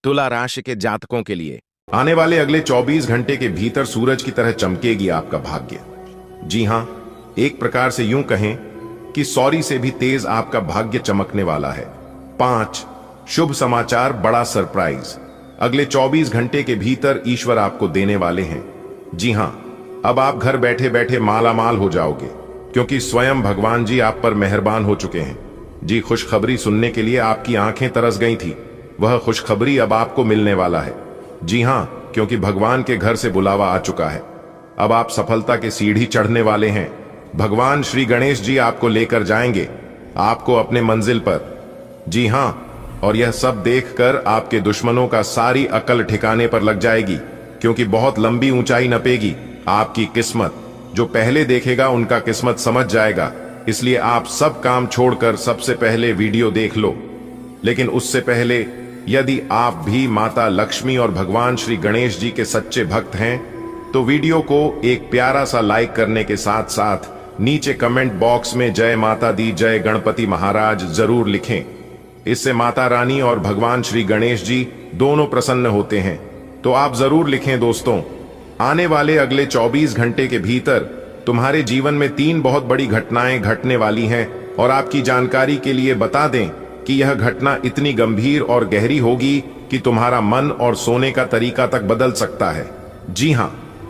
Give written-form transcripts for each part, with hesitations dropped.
तुला राशि के जातकों के लिए आने वाले अगले 24 घंटे के भीतर सूरज की तरह चमकेगी आपका भाग्य। जी हां, एक प्रकार से यूं कहें कि सौरी से भी तेज आपका भाग्य चमकने वाला है। 5 शुभ समाचार, बड़ा सरप्राइज अगले 24 घंटे के भीतर ईश्वर आपको देने वाले हैं। जी हां, अब आप घर बैठे बैठे मालामाल हो जाओगे, क्योंकि स्वयं भगवान जी आप पर मेहरबान हो चुके हैं। जी, खुशखबरी सुनने के लिए आपकी आंखें तरस गई थी, वह खुशखबरी अब आपको मिलने वाला है। जी हां, क्योंकि भगवान के घर से बुलावा आ चुका है। अब आप सफलता के सीढ़ी चढ़ने वाले हैं। भगवान श्री गणेश जी आपको लेकर जाएंगे आपको अपने मंजिल पर। जी हां, और यह सब देखकर आपके दुश्मनों का सारी अकल ठिकाने पर लग जाएगी, क्योंकि बहुत लंबी ऊंचाई नपेगी आपकी किस्मत। जो पहले देखेगा उनका किस्मत समझ जाएगा। इसलिए आप सब काम छोड़कर सबसे पहले वीडियो देख लो। लेकिन उससे पहले, यदि आप भी माता लक्ष्मी और भगवान श्री गणेश जी के सच्चे भक्त हैं, तो वीडियो को एक प्यारा सा लाइक करने के साथ साथ नीचे कमेंट बॉक्स में जय माता दी, जय गणपति महाराज जरूर लिखें। इससे माता रानी और भगवान श्री गणेश जी दोनों प्रसन्न होते हैं। तो आप जरूर लिखें दोस्तों। आने वाले अगले 24 घंटे के भीतर तुम्हारे जीवन में 3 बहुत बड़ी घटनाएं घटने वाली हैं, और आपकी जानकारी के लिए बता दें कि यह घटना इतनी गंभीर और गहरी होगी कि तुम्हारा मन और सोने का तरीका तक बदल सकता है। जी हां,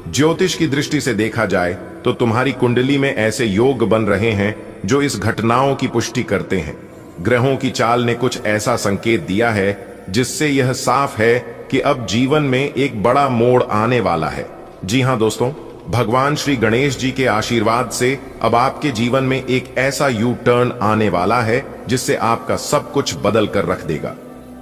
ज्योतिष की दृष्टि से देखा जाए तो तुम्हारी कुंडली में ऐसे योग बन रहे हैं जो इस घटनाओं की पुष्टि करते हैं। ग्रहों की चाल ने कुछ ऐसा संकेत दिया है जिससे यह साफ है कि अब जीवन में एक बड़ा मोड़ आने वाला है। जी हां दोस्तों, भगवान श्री गणेश जी के आशीर्वाद से अब आपके जीवन में एक ऐसा यू टर्न आने वाला है जिससे आपका सब कुछ बदल कर रख देगा।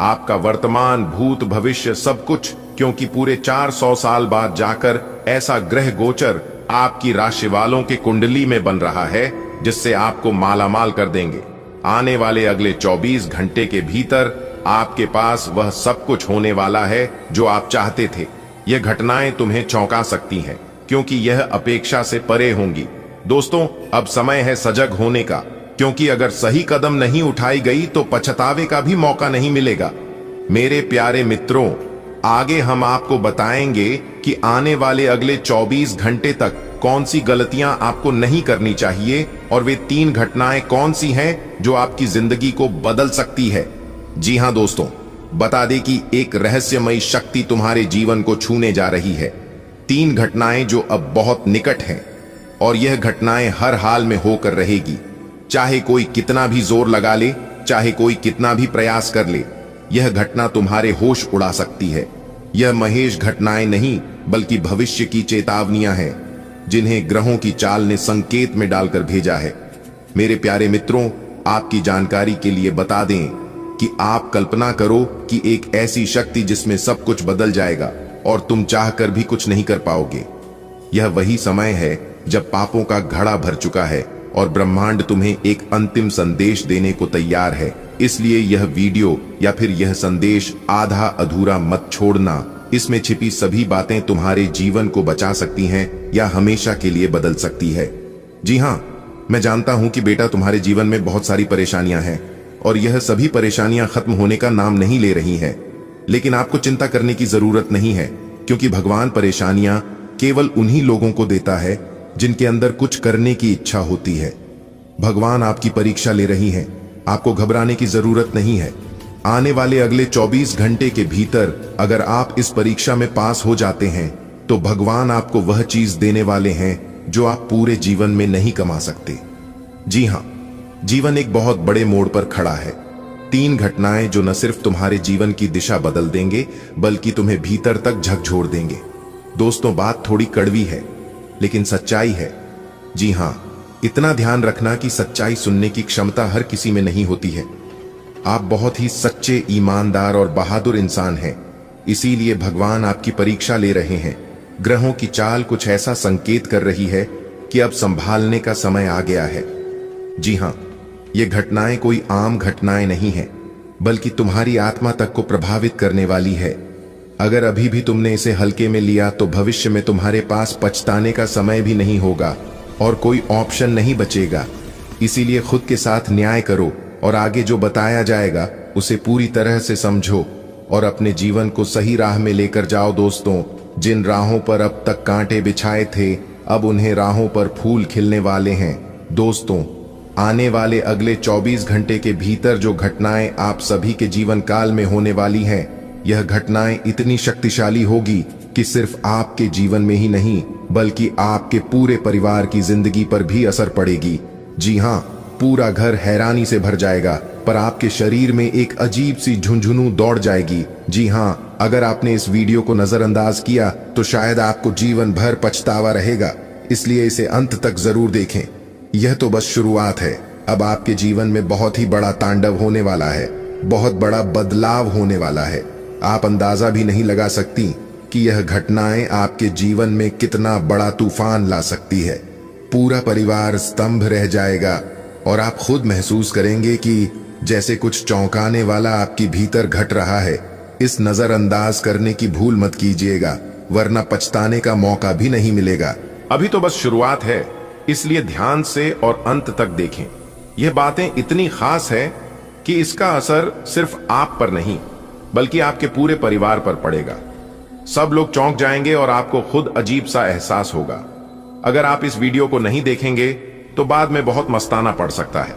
आपका वर्तमान, भूत, भविष्य सब कुछ, क्योंकि पूरे 400 साल बाद जाकर ऐसा ग्रह गोचर आपकी राशि वालों के कुंडली में बन रहा है जिससे आपको मालामाल कर देंगे। आने वाले अगले 24 घंटे के भीतर आपके पास वह सब कुछ होने वाला है जो आप चाहते थे। यह घटनाएं तुम्हें चौंका सकती हैं, क्योंकि यह अपेक्षा से परे होंगी। दोस्तों, अब समय है सजग होने का, क्योंकि अगर सही कदम नहीं उठाई गई तो पछतावे का भी मौका नहीं मिलेगा। मेरे प्यारे मित्रों, आगे हम आपको बताएंगे कि आने वाले अगले 24 घंटे तक कौन सी गलतियां आपको नहीं करनी चाहिए, और वे 3 घटनाएं कौन सी हैं जो आपकी जिंदगी को बदल सकती है। जी हां दोस्तों, बता दें कि एक रहस्यमयी शक्ति तुम्हारे जीवन को छूने जा रही है। 3 घटनाएं जो अब बहुत निकट हैं, और यह घटनाएं हर हाल में होकर रहेगी। चाहे कोई कितना भी जोर लगा ले, चाहे कोई कितना भी प्रयास कर ले, यह घटना तुम्हारे होश उड़ा सकती है। यह महेश घटनाएं नहीं, बल्कि भविष्य की चेतावनियां हैं, जिन्हें ग्रहों की चाल ने संकेत में डालकर भेजा है। मेरे प्यारे मित्रों, आपकी जानकारी के लिए बता दें कि आप कल्पना करो कि एक ऐसी शक्ति जिसमें सब कुछ बदल जाएगा और तुम चाहकर भी कुछ नहीं कर पाओगे। यह वही समय है जब पापों का घड़ा भर चुका है और ब्रह्मांड तुम्हें एक अंतिम संदेश देने को तैयार है। इसलिए यह वीडियो या फिर यह संदेश आधा अधूरा मत छोड़ना। इसमें छिपी सभी बातें तुम्हारे जीवन को बचा सकती हैं या हमेशा के लिए बदल सकती है। जी हां, मैं जानता हूं कि बेटा तुम्हारे जीवन में बहुत सारी परेशानियां हैं, और यह सभी परेशानियां खत्म होने का नाम नहीं ले रही हैं। लेकिन आपको चिंता करने की जरूरत नहीं है, क्योंकि भगवान परेशानियां केवल उन्हीं लोगों को देता है जिनके अंदर कुछ करने की इच्छा होती है। भगवान आपकी परीक्षा ले रही हैं, आपको घबराने की जरूरत नहीं है। आने वाले अगले 24 घंटे के भीतर अगर आप इस परीक्षा में पास हो जाते हैं, तो भगवान आपको वह चीज देने वाले हैं जो आप पूरे जीवन में नहीं कमा सकते। जी हां, जीवन एक बहुत बड़े मोड़ पर खड़ा है। 3 घटनाएं जो न सिर्फ तुम्हारे जीवन की दिशा बदल देंगे, बल्कि तुम्हें भीतर तक झकझोर देंगे। दोस्तों, बात थोड़ी कड़वी है, लेकिन सच्चाई है। जी हां, इतना ध्यान रखना कि सच्चाई सुनने की क्षमता हर किसी में नहीं होती है। आप बहुत ही सच्चे, ईमानदार और बहादुर इंसान हैं, इसीलिए भगवान आपकी परीक्षा ले रहे हैं। ग्रहों की चाल कुछ ऐसा संकेत कर रही है कि अब संभालने का समय आ गया है। जी हां, ये घटनाएं कोई आम घटनाएं नहीं है, बल्कि तुम्हारी आत्मा तक को प्रभावित करने वाली है। अगर अभी भी तुमने इसे हल्के में लिया तो भविष्य में तुम्हारे पास पछताने का समय भी नहीं होगा और कोई ऑप्शन नहीं बचेगा। इसीलिए खुद के साथ न्याय करो और आगे जो बताया जाएगा उसे पूरी तरह से समझो। और अपने जीवन को सही राह में लेकर जाओ दोस्तों। जिन राहों पर अब तक कांटे बिछाए थे, अब उन्हें राहों पर फूल खिलने वाले हैं। दोस्तों, आने वाले अगले 24 घंटे के भीतर जो घटनाएं आप सभी के जीवन काल में होने वाली हैं, यह घटनाएं इतनी शक्तिशाली होगी कि सिर्फ आपके जीवन में ही नहीं बल्कि आपके पूरे परिवार की जिंदगी पर भी असर पड़ेगी। जी हाँ, पूरा घर हैरानी से भर जाएगा, पर आपके शरीर में एक अजीब सी झुंझुनू दौड़ जाएगी। जी हाँ, अगर आपने इस वीडियो को नजरअंदाज किया तो शायद आपको जीवन भर पछतावा रहेगा, इसलिए इसे अंत तक जरूर देखें। यह तो बस शुरुआत है। अब आपके जीवन में बहुत ही बड़ा तांडव होने वाला है, बहुत बड़ा बदलाव होने वाला है। आप अंदाजा भी नहीं लगा सकती कि यह घटनाएं आपके जीवन में कितना बड़ा तूफान ला सकती है। पूरा परिवार स्तंभ रह जाएगा और आप खुद महसूस करेंगे कि जैसे कुछ चौंकाने वाला आपके भीतर घट रहा है। इस नजरअंदाज करने की भूल मत कीजिएगा, वरना पछताने का मौका भी नहीं मिलेगा। अभी तो बस शुरुआत है, इसलिए ध्यान से और अंत तक देखें। यह बातें इतनी खास है कि इसका असर सिर्फ आप पर नहीं बल्कि आपके पूरे परिवार पर पड़ेगा। सब लोग चौंक जाएंगे और आपको खुद अजीब सा एहसास होगा। अगर आप इस वीडियो को नहीं देखेंगे तो बाद में बहुत मस्ताना पड़ सकता है,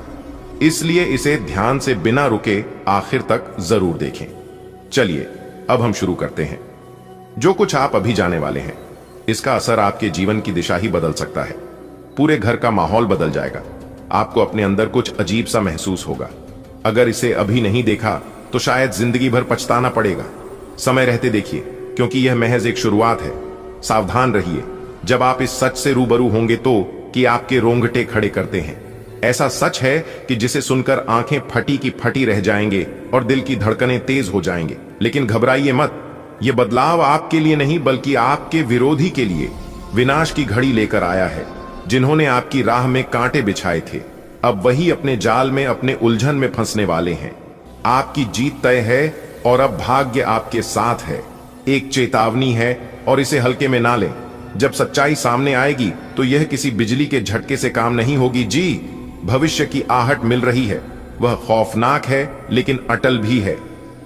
इसलिए इसे ध्यान से बिना रुके आखिर तक जरूर देखें। चलिए अब हम शुरू करते हैं। जो कुछ आप अभी जाने वाले हैं, इसका असर आपके जीवन की दिशा ही बदल सकता है। पूरे घर का माहौल बदल जाएगा। आपको अपने अंदर कुछ अजीब सा महसूस होगा। अगर इसे अभी नहीं देखा तो शायद जिंदगी भर पछताना पड़ेगा। समय रहते देखिए, क्योंकि यह महज एक शुरुआत है। सावधान रहिए जब आप इस सच से रूबरू होंगे तो कि आपके रोंगटे खड़े करते हैं। ऐसा सच है कि जिसे सुनकर आंखें फटी की फटी रह जाएंगे और दिल की धड़कनें तेज हो जाएंगे। लेकिन घबराइए मत, यह बदलाव आपके लिए नहीं बल्कि आपके विरोधी के लिए विनाश की घड़ी लेकर आया है। जिन्होंने आपकी राह में कांटे बिछाए थे, अब वही अपने जाल में, अपने उलझन में फंसने वाले हैं। आपकी जीत तय है और अब भाग्य आपके साथ है। एक चेतावनी है और इसे हल्के में ना लें। जब सच्चाई सामने आएगी तो यह किसी बिजली के झटके से काम नहीं होगी। जी, भविष्य की आहट मिल रही है। वह खौफनाक है लेकिन अटल भी है।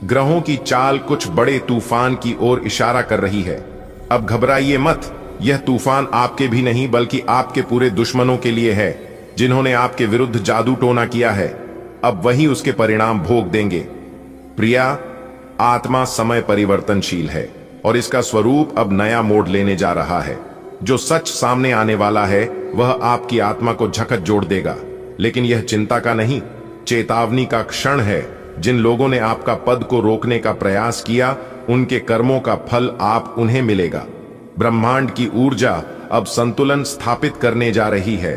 ग्रहों की चाल कुछ बड़े तूफान की ओर इशारा कर रही है। अब घबराइए मत, यह तूफान आपके भी नहीं बल्कि आपके पूरे दुश्मनों के लिए है। जिन्होंने आपके विरुद्ध जादू टोना किया है, अब वही उसके परिणाम भोग देंगे। प्रिया, आत्मा समय परिवर्तनशील है और इसका स्वरूप अब नया मोड़ लेने जा रहा है। जो सच सामने आने वाला है वह आपकी आत्मा को झकझोर जोड़ देगा। लेकिन यह चिंता का नहीं, चेतावनी का क्षण है। जिन लोगों ने आपका पद को रोकने का प्रयास किया, उनके कर्मों का फल आप उन्हें मिलेगा। ब्रह्मांड की ऊर्जा अब संतुलन स्थापित करने जा रही है।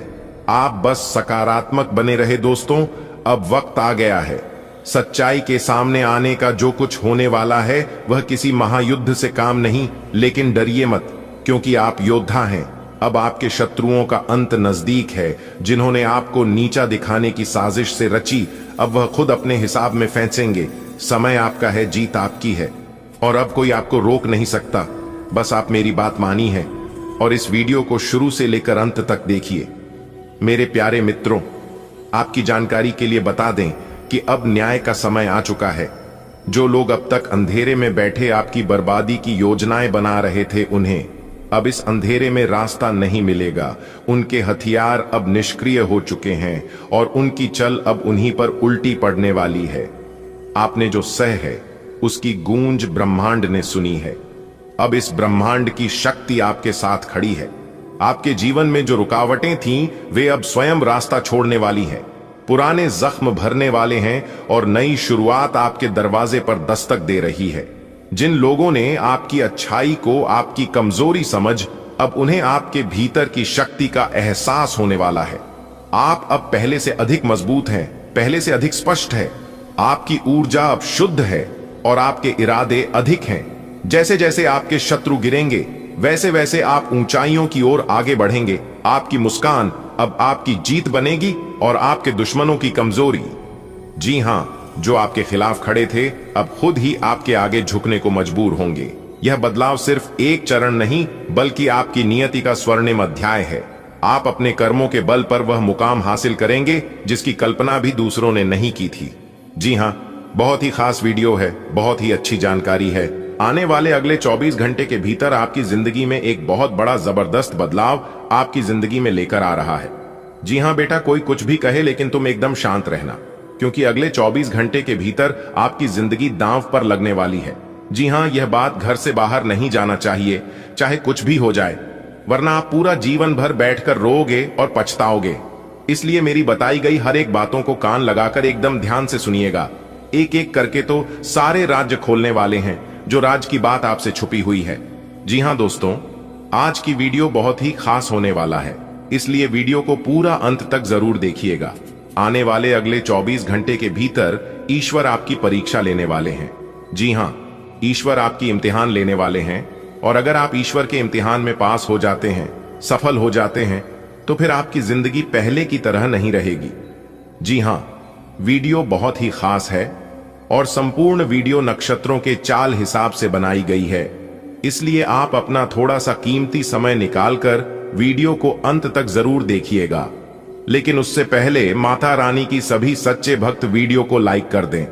आप बस सकारात्मक बने रहे दोस्तों। अब वक्त आ गया है सच्चाई के सामने आने का। जो कुछ होने वाला है वह किसी महायुद्ध से काम नहीं, लेकिन डरिए मत, क्योंकि आप योद्धा हैं। अब आपके शत्रुओं का अंत नजदीक है। जिन्होंने आपको नीचा दिखाने की साजिश से रची, अब वह खुद अपने हिसाब में फैंसेंगे। समय आपका है, जीत आपकी है और अब कोई आपको रोक नहीं सकता। बस आप मेरी बात मानी है और इस वीडियो को शुरू से लेकर अंत तक देखिए। मेरे प्यारे मित्रों, आपकी जानकारी के लिए बता दें कि अब न्याय का समय आ चुका है। जो लोग अब तक अंधेरे में बैठे आपकी बर्बादी की योजनाएं बना रहे थे, उन्हें अब इस अंधेरे में रास्ता नहीं मिलेगा। उनके हथियार अब निष्क्रिय हो चुके हैं और उनकी चल अब उन्हीं पर उल्टी पड़ने वाली है। आपने जो सह है उसकी गूंज ब्रह्मांड ने सुनी है। अब इस ब्रह्मांड की शक्ति आपके साथ खड़ी है। आपके जीवन में जो रुकावटें थीं, वे अब स्वयं रास्ता छोड़ने वाली हैं। पुराने जख्म भरने वाले हैं और नई शुरुआत आपके दरवाजे पर दस्तक दे रही है। जिन लोगों ने आपकी अच्छाई को आपकी कमजोरी समझ, अब उन्हें आपके भीतर की शक्ति का एहसास होने वाला है। आप अब पहले से अधिक मजबूत हैं, पहले से अधिक स्पष्ट है। आपकी ऊर्जा अब शुद्ध है और आपके इरादे अधिक हैं। जैसे जैसे आपके शत्रु गिरेंगे, वैसे वैसे आप ऊंचाइयों की ओर आगे बढ़ेंगे। आपकी मुस्कान अब आपकी जीत बनेगी और आपके दुश्मनों की कमजोरी। जी हां, जो आपके खिलाफ खड़े थे, अब खुद ही आपके आगे झुकने को मजबूर होंगे। यह बदलाव सिर्फ एक चरण नहीं बल्कि आपकी नियति का स्वर्णिम अध्याय है। आप अपने कर्मों के बल पर वह मुकाम हासिल करेंगे जिसकी कल्पना भी दूसरों ने नहीं की थी। जी हां, बहुत ही खास वीडियो है, बहुत ही अच्छी जानकारी है। आने वाले अगले 24 घंटे के भीतर आपकी जिंदगी में एक बहुत बड़ा जबरदस्त बदलाव आपकी जिंदगी में लेकर आ रहा है। जी हाँ बेटा, कोई कुछ भी कहे लेकिन तुम एकदम शांत रहना, क्योंकि अगले 24 घंटे के भीतर आपकी जिंदगी दांव पर लगने वाली है। जी हाँ, यह बात घर से बाहर नहीं जाना चाहिए, चाहे कुछ भी हो जाए, वरना आप पूरा जीवन भर बैठकर रोओगे और पछताओगे। इसलिए मेरी बताई गई हर एक बातों को कान लगाकर एकदम ध्यान से सुनिएगा। एक एक करके तो सारे राज्य खोलने वाले हैं, जो राज की बात आपसे छुपी हुई है। जी हाँ दोस्तों, आज की वीडियो बहुत ही खास होने वाला है, इसलिए वीडियो को पूरा अंत तक जरूर देखिएगा। आने वाले अगले 24 घंटे के भीतर ईश्वर आपकी परीक्षा लेने वाले हैं। जी हाँ, ईश्वर आपकी इम्तिहान लेने वाले हैं, और अगर आप ईश्वर के इम्तिहान में पास हो जाते हैं, सफल हो जाते हैं, तो फिर आपकी जिंदगी पहले की तरह नहीं रहेगी। जी हाँ, वीडियो बहुत ही खास है और संपूर्ण वीडियो नक्षत्रों के चाल हिसाब से बनाई गई है, इसलिए आप अपना थोड़ा सा कीमती समय निकालकर वीडियो को अंत तक जरूर देखिएगा। लेकिन उससे पहले माता रानी की सभी सच्चे भक्त वीडियो को लाइक कर दें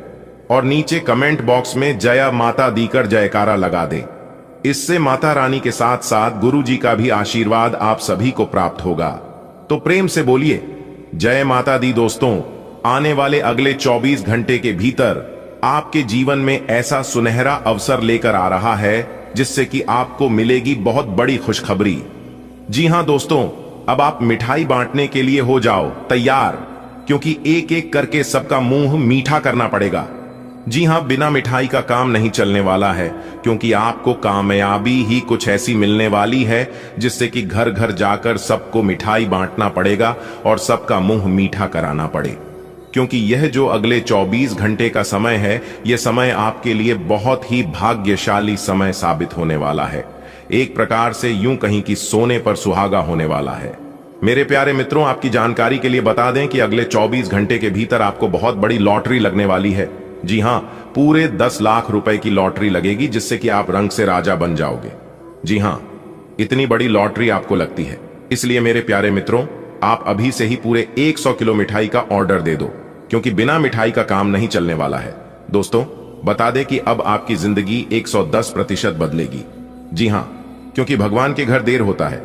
और नीचे कमेंट बॉक्स में जय माता दीकर जयकारा लगा दें। इससे माता रानी के साथ साथ गुरु जी का भी आशीर्वाद आप सभी को प्राप्त होगा। तो प्रेम से बोलिए जय माता दी। दोस्तों, आने वाले अगले 24 घंटे के भीतर आपके जीवन में ऐसा सुनहरा अवसर लेकर आ रहा है जिससे कि आपको मिलेगी बहुत बड़ी खुशखबरी। जी हां दोस्तों, अब आप मिठाई बांटने के लिए हो जाओ तैयार, क्योंकि एक एक करके सबका मुंह मीठा करना पड़ेगा। जी हां, बिना मिठाई का काम नहीं चलने वाला है, क्योंकि आपको कामयाबी ही कुछ ऐसी मिलने वाली है जिससे कि घर घर जाकर सबको मिठाई बांटना पड़ेगा और सबका मुंह मीठा कराना पड़े। क्योंकि यह जो अगले 24 घंटे का समय है, यह समय आपके लिए बहुत ही भाग्यशाली समय साबित होने वाला है। एक प्रकार से यूं कहीं कि सोने पर सुहागा होने वाला है। मेरे प्यारे मित्रों, आपकी जानकारी के लिए बता दें कि अगले 24 घंटे के भीतर आपको बहुत बड़ी लॉटरी लगने वाली है। जी हां, पूरे 10 लाख रुपए की लॉटरी लगेगी, जिससे कि आप रंग से राजा बन जाओगे। जी हां, इतनी बड़ी लॉटरी आपको लगती है, इसलिए मेरे प्यारे मित्रों, आप अभी से ही पूरे 100 किलो मिठाई का ऑर्डर दे दो, क्योंकि बिना मिठाई का काम नहीं चलने वाला है। दोस्तों, बता दें कि अब आपकी जिंदगी 110% बदलेगी। जी हां, क्योंकि भगवान के घर देर होता है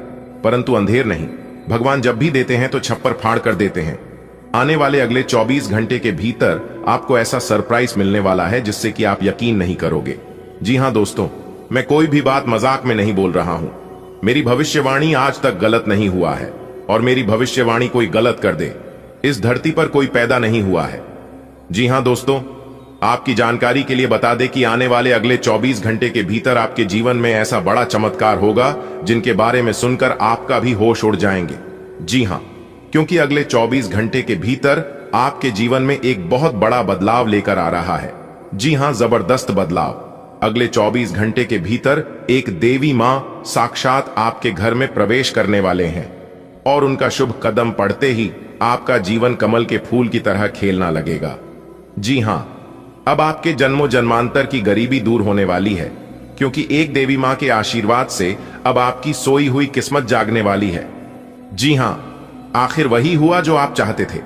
परंतु अंधेर नहीं। भगवान जब भी देते हैं तो छप्पर फाड़ कर देते हैं। आने वाले अगले 24 घंटे के भीतर आपको ऐसा सरप्राइज मिलने वाला है जिससे कि आप यकीन नहीं करोगे। जी हां दोस्तों, मैं कोई भी बात मजाक में नहीं बोल रहा हूं। मेरी भविष्यवाणी आज तक गलत नहीं हुआ है, और मेरी भविष्यवाणी कोई गलत कर दे, इस धरती पर कोई पैदा नहीं हुआ है। जी हां दोस्तों, आपकी जानकारी के लिए बता दें कि आने वाले अगले 24 घंटे के भीतर आपके जीवन में ऐसा बड़ा चमत्कार होगा जिनके बारे में सुनकर आपका भी होश उड़ जाएंगे। जी हां, क्योंकि अगले 24 घंटे के भीतर आपके जीवन में एक बहुत बड़ा बदलाव लेकर आ रहा है। जी हां, जबरदस्त बदलाव। अगले 24 घंटे के भीतर एक देवी मां साक्षात आपके घर में प्रवेश करने वाले हैं, और उनका शुभ कदम पड़ते ही आपका जीवन कमल के फूल की तरह खेलना लगेगा। जी हां, अब आपके जन्मों जन्मांतर की गरीबी दूर होने वाली है, क्योंकि एक देवी मां के आशीर्वाद से अब आपकी सोई हुई किस्मत जागने वाली है। जी हां, आखिर वही हुआ जो आप चाहते थे।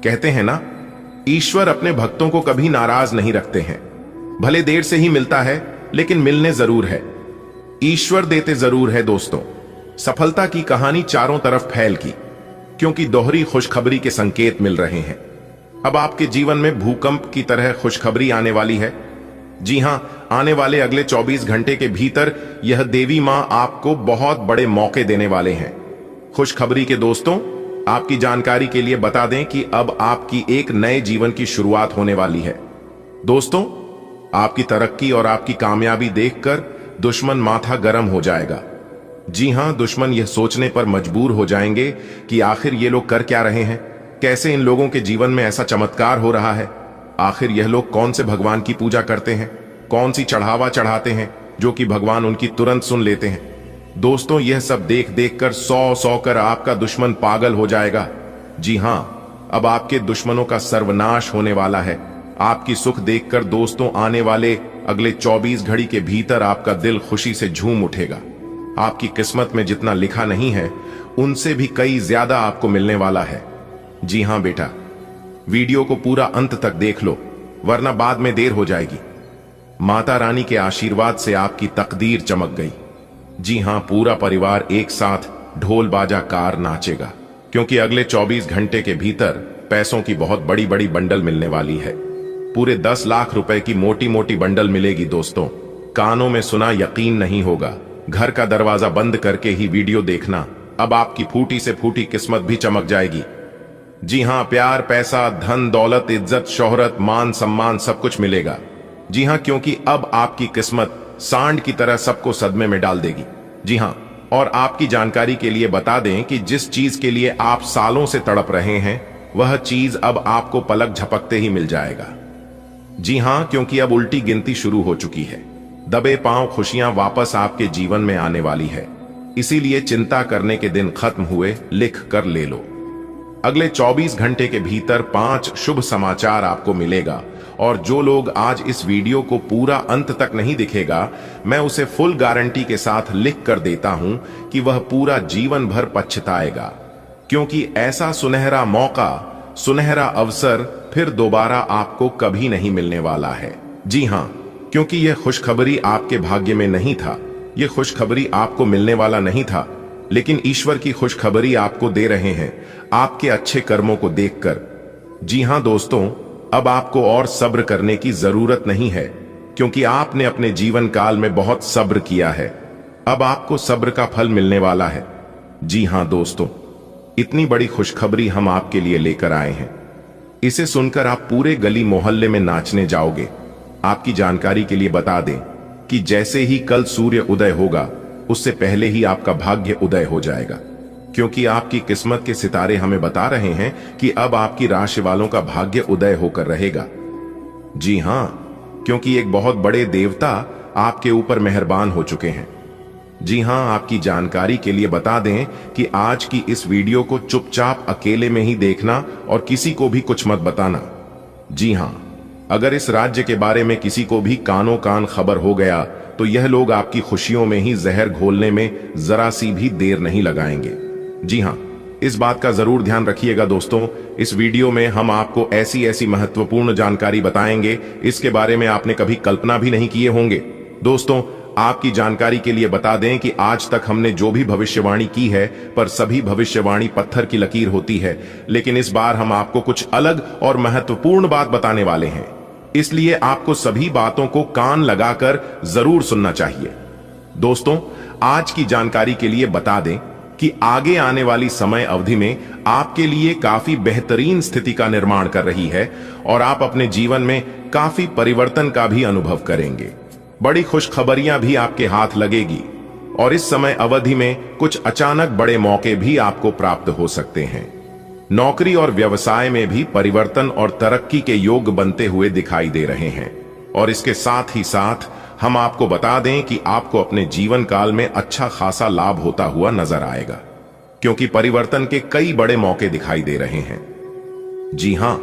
कहते हैं ना, ईश्वर अपने भक्तों को कभी नाराज नहीं रखते हैं। भले देर से ही मिलता है, लेकिन मिलने जरूर है। ईश्वर देते जरूर है। दोस्तों, सफलता की कहानी चारों तरफ फैल की, क्योंकि दोहरी खुशखबरी के संकेत मिल रहे हैं। अब आपके जीवन में भूकंप की तरह खुशखबरी आने वाली है। जी हां, आने वाले अगले 24 घंटे के भीतर यह देवी मां आपको बहुत बड़े मौके देने वाले हैं। खुशखबरी के दोस्तों, आपकी जानकारी के लिए बता दें कि अब आपकी एक नए जीवन की शुरुआत होने वाली है। दोस्तों, आपकी तरक्की और आपकी कामयाबी देखकर दुश्मन माथा गर्म हो जाएगा। जी हां, दुश्मन यह सोचने पर मजबूर हो जाएंगे कि आखिर ये लोग कर क्या रहे हैं, कैसे इन लोगों के जीवन में ऐसा चमत्कार हो रहा है, आखिर यह लोग कौन से भगवान की पूजा करते हैं, कौन सी चढ़ावा चढ़ाते हैं जो कि भगवान उनकी तुरंत सुन लेते हैं। दोस्तों, यह सब देख देख कर सौ कर आपका दुश्मन पागल हो जाएगा। जी हां, अब आपके दुश्मनों का सर्वनाश होने वाला है। आपकी सुख देखकर दोस्तों, आने वाले अगले 24 घड़ी के भीतर आपका दिल खुशी से झूम उठेगा। आपकी किस्मत में जितना लिखा नहीं है, उनसे भी कई ज्यादा आपको मिलने वाला है। जी हां बेटा, वीडियो को पूरा अंत तक देख लो, वरना बाद में देर हो जाएगी। माता रानी के आशीर्वाद से आपकी तकदीर चमक गई। जी हां, पूरा परिवार एक साथ ढोल बाजा कार नाचेगा, क्योंकि अगले 24 घंटे के भीतर पैसों की बहुत बड़ी बड़ी बंडल मिलने वाली है। पूरे 10 लाख रुपए की मोटी मोटी बंडल मिलेगी दोस्तों। कानों में सुना यकीन नहीं होगा। घर का दरवाजा बंद करके ही वीडियो देखना। अब आपकी फूटी से फूटी किस्मत भी चमक जाएगी। जी हां, प्यार, पैसा, धन दौलत, इज्जत, शोहरत, मान सम्मान सब कुछ मिलेगा। जी हां, क्योंकि अब आपकी किस्मत सांड की तरह सबको सदमे में डाल देगी। जी हां, और आपकी जानकारी के लिए बता दें कि जिस चीज के लिए आप सालों से तड़प रहे हैं, वह चीज अब आपको पलक झपकते ही मिल जाएगा। जी हां, क्योंकि अब उल्टी गिनती शुरू हो चुकी है। दबे पांव खुशियां वापस आपके जीवन में आने वाली है। इसीलिए चिंता करने के दिन खत्म हुए, लिख कर ले लो। अगले 24 घंटे के भीतर 5 शुभ समाचार आपको मिलेगा, और जो लोग आज इस वीडियो को पूरा अंत तक नहीं दिखेगा, मैं उसे फुल गारंटी के साथ लिख कर देता हूं कि वह पूरा जीवन भर पछताएगा, क्योंकि ऐसा सुनहरा मौका, सुनहरा अवसर फिर दोबारा आपको कभी नहीं मिलने वाला है। जी हां, क्योंकि यह खुशखबरी आपके भाग्य में नहीं था, यह खुशखबरी आपको मिलने वाला नहीं था, लेकिन ईश्वर की खुशखबरी आपको दे रहे हैं आपके अच्छे कर्मों को देखकर। जी हां दोस्तों, अब आपको और सब्र करने की जरूरत नहीं है, क्योंकि आपने अपने जीवन काल में बहुत सब्र किया है। अब आपको सब्र का फल मिलने वाला है। जी हां दोस्तों, इतनी बड़ी खुशखबरी हम आपके लिए लेकर आए हैं। इसे सुनकर आप पूरे गली मोहल्ले में नाचने जाओगे। आपकी जानकारी के लिए बता दें कि जैसे ही कल सूर्य उदय होगा, उससे पहले ही आपका भाग्य उदय हो जाएगा, क्योंकि आपकी किस्मत के सितारे हमें बता रहे हैं कि अब आपकी राशि वालों का भाग्य उदय होकर रहेगा। जी हां, क्योंकि एक बहुत बड़े देवता आपके ऊपर मेहरबान हो चुके हैं। जी हां, आपकी जानकारी के लिए बता दें कि आज की इस वीडियो को चुपचाप अकेले में ही देखना और किसी को भी कुछ मत बताना। जी हां, अगर इस राज्य के बारे में किसी को भी कानों कान खबर हो गया, तो यह लोग आपकी खुशियों में ही जहर घोलने में जरा सी भी देर नहीं लगाएंगे। जी हां, इस बात का जरूर ध्यान रखिएगा दोस्तों। इस वीडियो में हम आपको ऐसी ऐसी महत्वपूर्ण जानकारी बताएंगे, इसके बारे में आपने कभी कल्पना भी नहीं किए होंगे। दोस्तों, आपकी जानकारी के लिए बता दें कि आज तक हमने जो भी भविष्यवाणी की है, पर सभी भविष्यवाणी पत्थर की लकीर होती है, लेकिन इस बार हम आपको कुछ अलग और महत्वपूर्ण बात बताने वाले हैं। इसलिए आपको सभी बातों को कान लगाकर जरूर सुनना चाहिए। दोस्तों, आज की जानकारी के लिए बता दें कि आगे आने वाली समय अवधि में आपके लिए काफी बेहतरीन स्थिति का निर्माण कर रही है, और आप अपने जीवन में काफी परिवर्तन का भी अनुभव करेंगे। बड़ी खुशखबरियां भी आपके हाथ लगेगी, और इस समय अवधि में कुछ अचानक बड़े मौके भी आपको प्राप्त हो सकते हैं। नौकरी और व्यवसाय में भी परिवर्तन और तरक्की के योग बनते हुए दिखाई दे रहे हैं। और इसके साथ ही साथ हम आपको बता दें कि आपको अपने जीवन काल में अच्छा खासा लाभ होता हुआ नजर आएगा, क्योंकि परिवर्तन के कई बड़े मौके दिखाई दे रहे हैं। जी हां,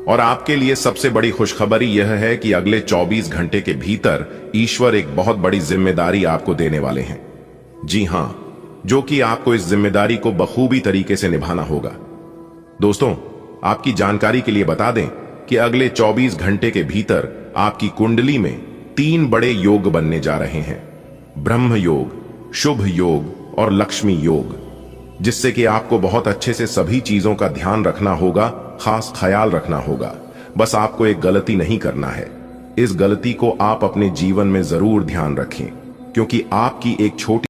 और आपके लिए सबसे बड़ी खुशखबरी यह है कि अगले 24 घंटे के भीतर ईश्वर एक बहुत बड़ी जिम्मेदारी आपको देने वाले हैं। जी हां, जो कि आपको इस जिम्मेदारी को बखूबी तरीके से निभाना होगा। दोस्तों, आपकी जानकारी के लिए बता दें कि अगले 24 घंटे के भीतर आपकी कुंडली में 3 बड़े योग बनने जा रहे हैं। ब्रह्म योग, शुभ योग और लक्ष्मी योग, जिससे कि आपको बहुत अच्छे से सभी चीजों का ध्यान रखना होगा, खास ख्याल रखना होगा। बस आपको एक गलती नहीं करना है। इस गलती को आप अपने जीवन में जरूर ध्यान रखें, क्योंकि आपकी एक छोटी